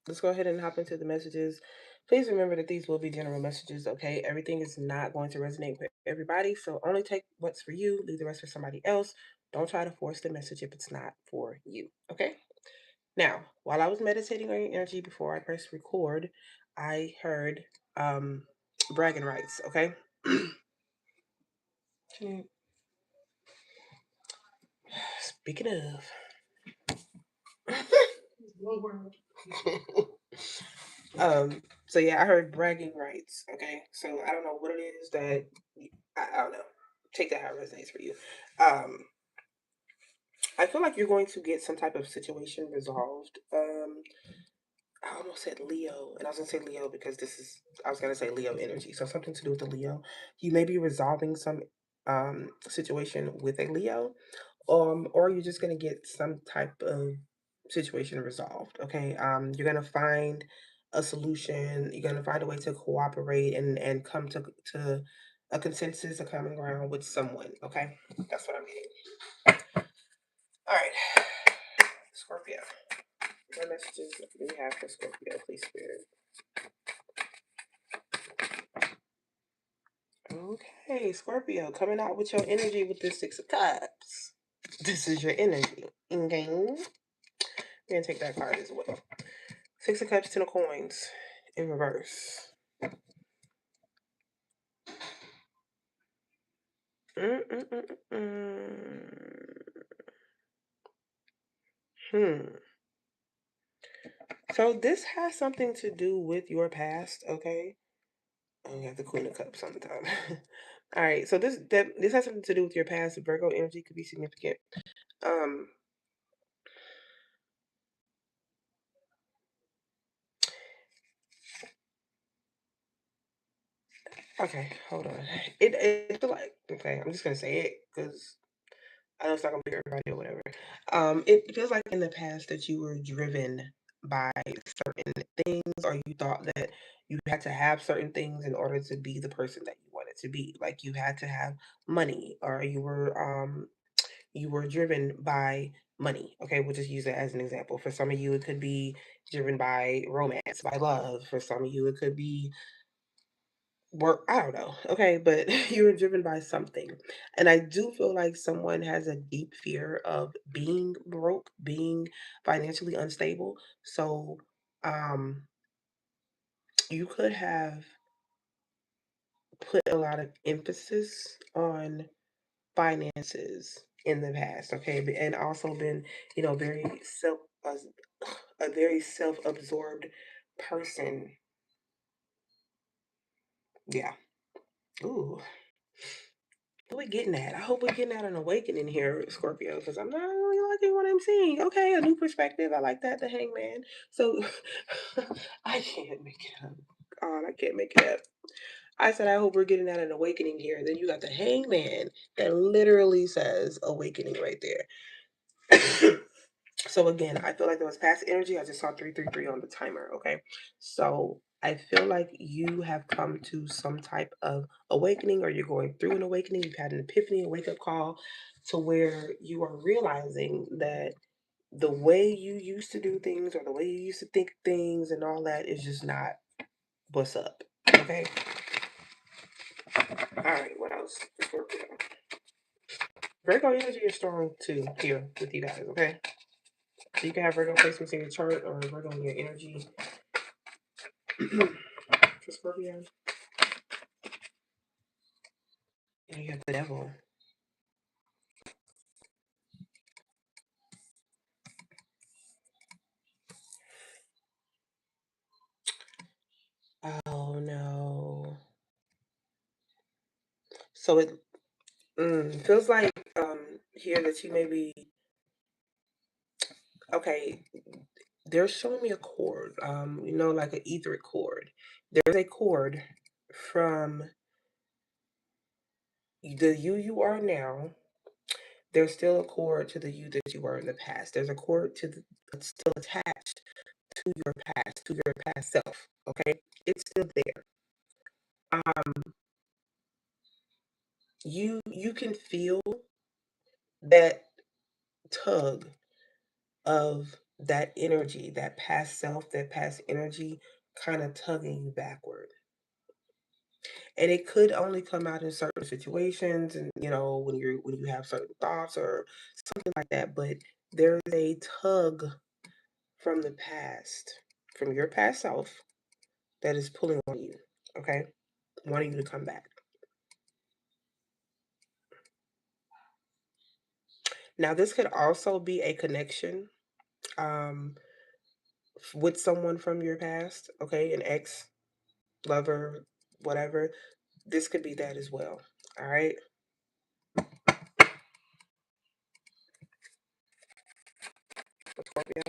Let's go ahead and hop into the messages. Please remember that these will be general messages, okay? Everything is not going to resonate with everybody, so only take what's for you, leave the rest for somebody else. Don't try to force the message if it's not for you, okay? Now, while I was meditating on your energy before I pressed record, I heard um bragging rights, okay? Speaking of, so yeah, I heard bragging rights. Okay, so I don't know what it is that I don't know. Take that how it resonates for you. Um, I feel like you're going to get some type of situation resolved. I almost said Leo, and I was gonna say Leo because I was gonna say Leo energy, so something to do with the Leo. You may be resolving some situation with a Leo, or you're just gonna get some type of situation resolved. Okay, you're gonna find a solution. You're gonna find a way to cooperate and come to a consensus, a common ground with someone. Okay, that's what I'm getting. All right, Scorpio. What messages do we have for Scorpio, please, Spirit? Okay, Scorpio, coming out with your energy with this Six of Cups. This is your energy. Okay. We're gonna take that card as well. Six of Cups, Ten of Coins in reverse. Hmm. So this has something to do with your past, okay? Oh, you have the Queen of Cups on the top. All right. So this has something to do with your past. Virgo energy could be significant. Um. Okay. Hold on. It feel like okay. I'm just gonna say it because I know it's not gonna be everybody or whatever. It feels like in the past that you were driven by certain things, or you thought that you had to have certain things in order to be the person that you wanted to be. Like you had to have money, or you were driven by money. Okay, we'll just use that as an example. For some of you, it could be driven by romance, by love. For some of you, it could be work. I don't know. Okay, but you were driven by something. And I do feel like someone has a deep fear of being broke, being financially unstable. So, um, you could have put a lot of emphasis on finances in the past, okay, and also been, very a very self-absorbed person. Yeah. Ooh, what we getting at? I hope we're getting at an awakening here, Scorpio, because I'm not really liking what I'm seeing. Okay, a new perspective. I like that, the hangman. So I can't make it up. God, I can't make it up. I said, I hope we're getting at an awakening here. Then you got the hangman that literally says awakening right there. So again, I feel like there was past energy. I just saw 333 on the timer. Okay. So I feel like you have come to some type of awakening, or you're going through an awakening. You've had an epiphany, a wake up call to where you are realizing that the way you used to do things or the way you used to think things and all that is just not what's up. Okay. All right. What else? Scorpio. Virgo energy is strong too here with you guys. Okay. So you can have Virgo placements in your chart or Virgo in your energy. For Scorpio. And you have the devil. Oh no. So it feels like here that you may be okay. They're showing me a cord, like an etheric cord. There's a cord from the you are now. There's still a cord to the you that you were in the past. There's a cord that's still attached to your past, to your past self. Okay, it's still there. Um, you can feel that tug of that energy, that past self, that past energy kind of tugging you backward. And it could only come out in certain situations and when you have certain thoughts or something like that, but there's a tug from the past, from your past self that is pulling on you, okay? Wanting you to come back. Now, this could also be a connection um, with someone from your past, okay? An ex, lover, whatever. This could be that as well, all right? Scorpio,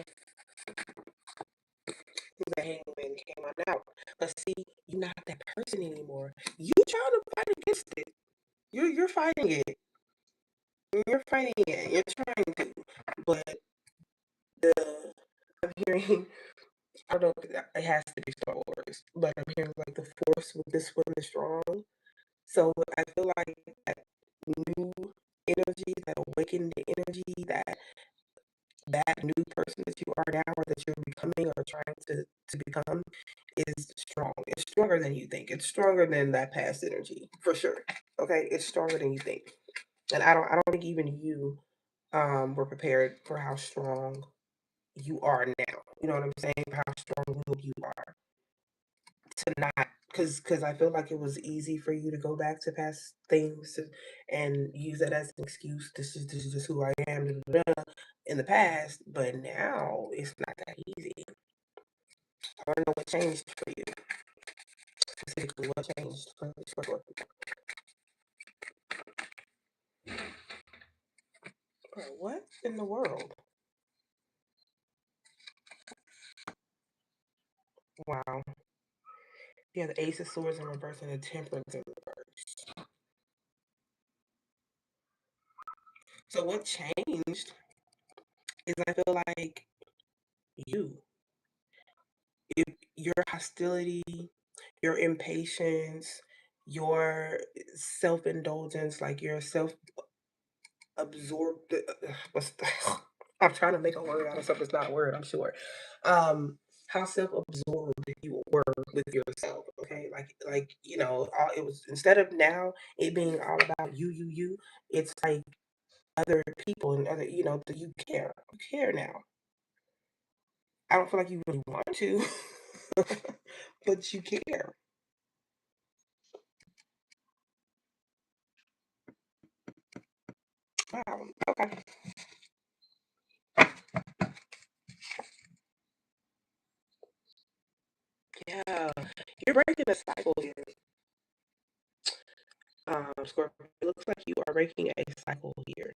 the hangman came on out. But see, you're not that person anymore. You trying to fight against it. You're fighting it. You're fighting it. You're trying to. But the I'm hearing I don't know if it has to be Star Wars, but I'm hearing like the force with this one is strong. So I feel like that new energy, that awakened energy, that new person that you are now or that you're becoming or trying to become is strong. It's stronger than you think. It's stronger than that past energy, for sure. Okay? It's stronger than you think. And I don't think even you were prepared for how strong you are now. You know what I'm saying? How strong willed you are to not because I feel like it was easy for you to go back to past and use that as an excuse. This is just who I am in the past, but now it's not that easy. I want to know what changed for you specifically. What changed for Bro, what in the world? Wow. Yeah, the Ace of Swords in reverse and the Temperance in reverse. So what changed is I feel like you, your hostility, your impatience, your self indulgence, like your self absorbed. What's the, I'm trying to make a word out of something that's not a word. I'm sure. How self absorbed you were with yourself. Okay, like it was instead of now it being all about you. It's like other people and other that you care. You care now. I don't feel like you really want to, but you care. Wow. Okay. Yeah, you're breaking a cycle here, Scorpio. It looks like you are breaking a cycle here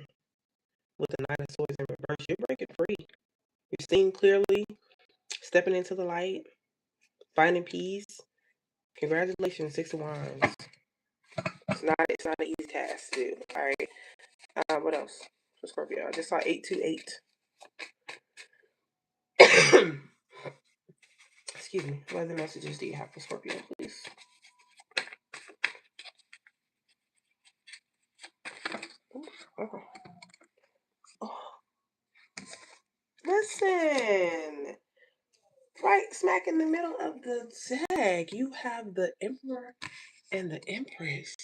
with the Nine of Swords in reverse. You're breaking free. You're seeing clearly, stepping into the light, finding peace. Congratulations, Six of Wands. It's not an easy task to do. All right. What else for Scorpio? I just saw 828. Excuse me. What other messages do you have for Scorpio, please? Oh, oh. Listen. Right smack in the middle of the deck, you have the Emperor and the Empress.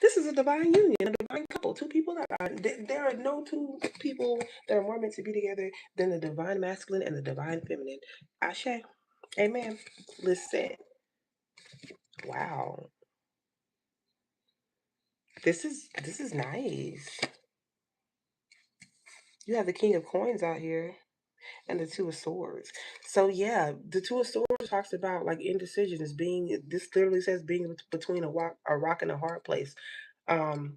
This is a divine union, a divine couple. Two people that are there are no two people that are more meant to be together than the divine masculine and the divine feminine. Ashe. Amen. Listen. Wow. This is nice. You have the King of Coins out here and the Two of Swords. So yeah, the Two of Swords talks about like indecisions, being this literally says being between a rock and a hard place. Um,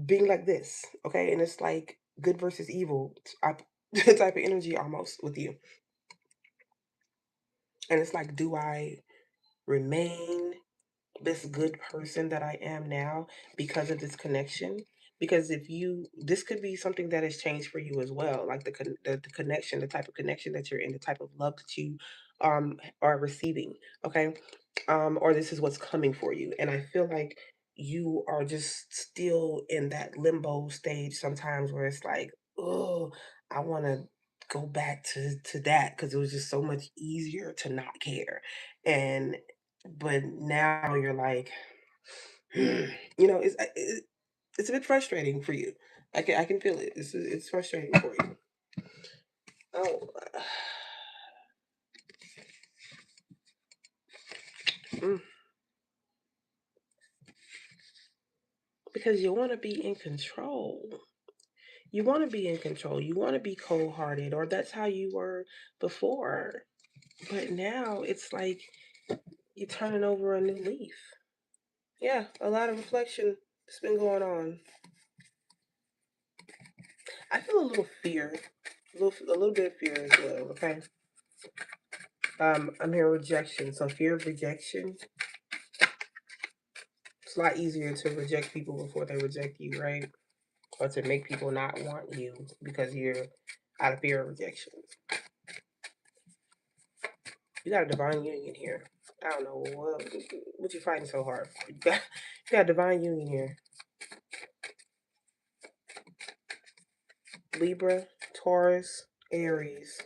being like this, okay? And it's like good versus evil type, type of energy almost with you. And it's like, do I remain this good person that I am now because of this connection? Because this could be something that has changed for you as well, like the connection, the type of connection that you're in, the type of love that you are receiving, okay? Or this is what's coming for you. And I feel like you are just still in that limbo stage sometimes where it's like, oh, I want to go back to that because it was just so much easier to not care. And but now you're like, it's a bit frustrating for you. I can feel it. It's frustrating for you. Oh, mm, because you want to be in control. You want to be in control. You want to be cold hearted, or that's how you were before. But now it's like you're turning over a new leaf. Yeah, a lot of reflection has been going on. I feel a little fear, a little bit of fear as well. Okay, I'm hearing rejection, so fear of rejection. It's a lot easier to reject people before they reject you, right? Or to make people not want you because you're out of fear of rejection. You got a divine union here. I don't know what you fighting so hard for. You got a divine union here. Libra, Taurus, Aries.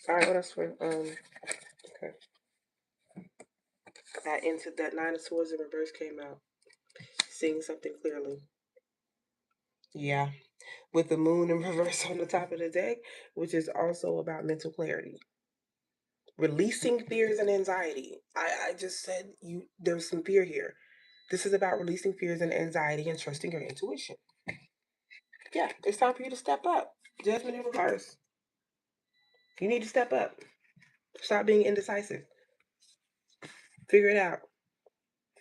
All right, what else for okay. That nine of swords in reverse came out. Seeing something clearly. Yeah. With the moon in reverse on the top of the deck, which is also about mental clarity. Releasing fears and anxiety. I just said there's some fear here. This is about releasing fears and anxiety and trusting your intuition. Yeah, it's time for you to step up. Judgment in reverse. You need to step up. Stop being indecisive. Figure it out.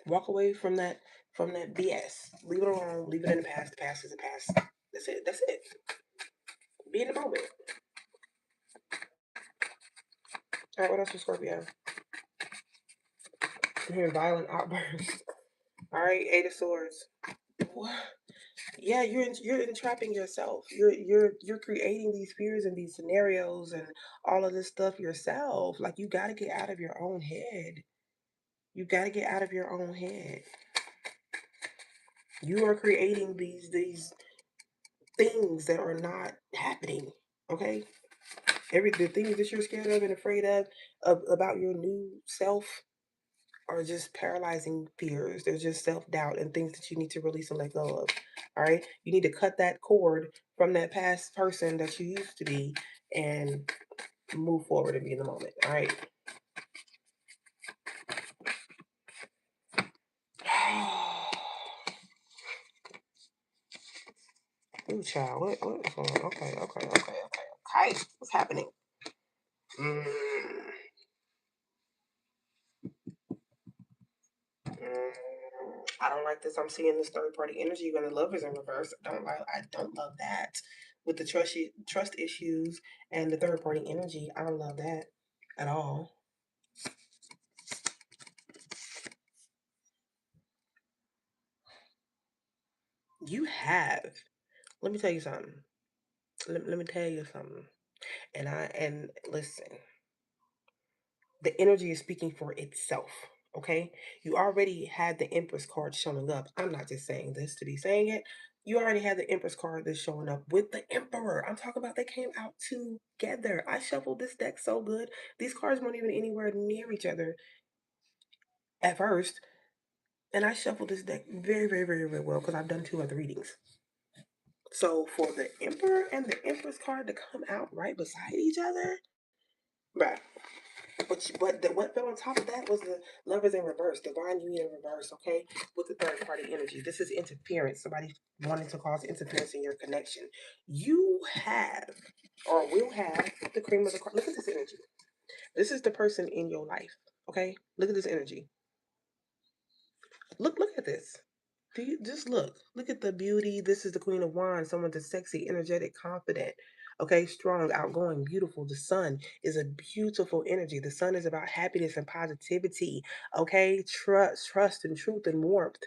Walk away from that BS. Leave it alone. Leave it in the past. The past is the past. That's it. That's it. Be in the moment. All right, what else for Scorpio? I'm hearing violent outbursts. All right, Eight of Swords. What? Yeah, you're entrapping yourself. You're creating these fears and these scenarios and all of this stuff yourself. Like you got to get out of your own head. You got to get out of your own head. You are creating these things that are not happening. Okay, the things that you're scared of and afraid of about your new self are just paralyzing fears. They're just self doubt and things that you need to release and let go of. All right, you need to cut that cord from that past person that you used to be and move forward and be in the moment. All right. Ooh, child, what is going on? Okay. What's happening? Mm, mm, I don't like this. I'm seeing this third party energy when the love is in reverse. I don't love that. With the trust issues and the third party energy, I don't love that at all. You have. Let me tell you something. Let me tell you something. And listen, the energy is speaking for itself. Okay, you already had the Empress card showing up. I'm not just saying this to be saying it. You already had the Empress card that's showing up with the Emperor. I'm talking about they came out together. I shuffled this deck so good. These cards weren't even anywhere near each other at first. And I shuffled this deck very, very, very, very well because I've done two other readings. So for the Emperor and the Empress card to come out right beside each other, right? What fell on top of that was the Lovers in reverse, divine union in reverse. Okay, with the third party energy. This is interference. Somebody wanting to cause interference in your connection. You have or will have the cream of the crop. Look at this energy. This is the person in your life. Okay, look at this energy. Look at this. Do you just look? Look at the beauty. This is the Queen of Wands, someone that's sexy, energetic, confident, okay, strong, outgoing, beautiful. The sun is a beautiful energy. The sun is about happiness and positivity, okay, trust and truth and warmth.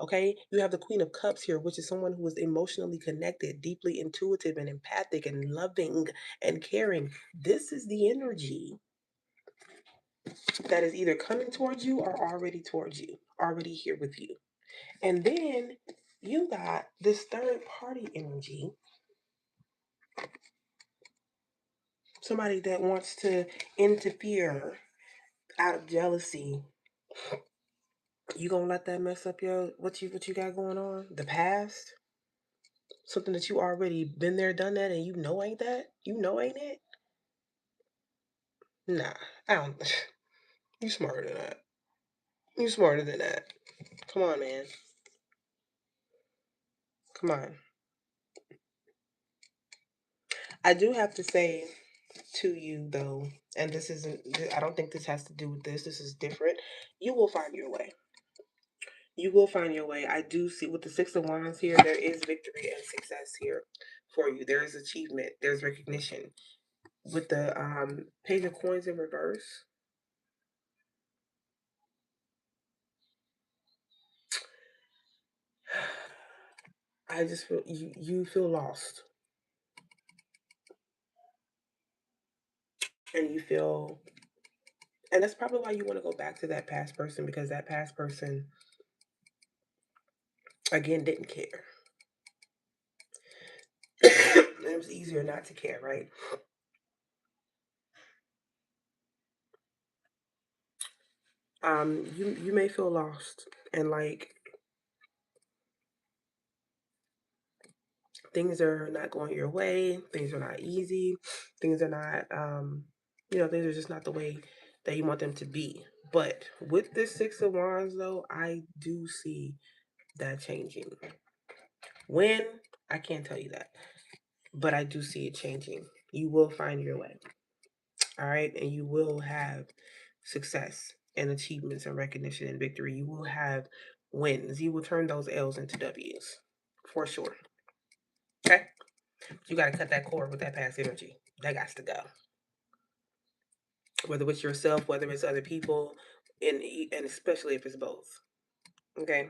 Okay, you have the Queen of Cups here, which is someone who is emotionally connected, deeply intuitive and empathic and loving and caring. This is the energy that is either coming towards you or already towards you, already here with you. And then you got this third party energy, somebody that wants to interfere out of jealousy. You gonna let that mess up your what you got going on? The past? Something that you already been there, done that, and you know ain't that? You know ain't it? Nah, I don't. You smarter than that. You smarter than that. Come on, man. Come on. I do have to say to you though, and this isn't. I don't think this has to do with this. This is different. You will find your way. You will find your way. I do see with the Six of Wands here, there is victory and success here for you. There is achievement. There's recognition. With the Page of Coins in reverse, I just feel you feel lost, and you feel, and that's probably why you want to go back to that past person, because that past person again didn't care. It was easier not to care, right? You may feel lost, and like things are not going your way, things are not easy, things are not things are just not the way that you want them to be. But with this Six of Wands though, I do see that changing. When, I can't tell you that, but I do see it changing. You will find your way. All right, and you will have success and achievements and recognition and victory. You will have wins. You will turn those L's into W's for sure. Okay, you got to cut that cord with that past energy. That got to go. Whether it's yourself, whether it's other people, and especially if it's both. Okay.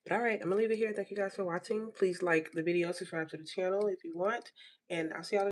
But all right, I'm gonna leave it here. Thank you guys for watching. Please like the video, subscribe to the channel if you want, and I'll see y'all.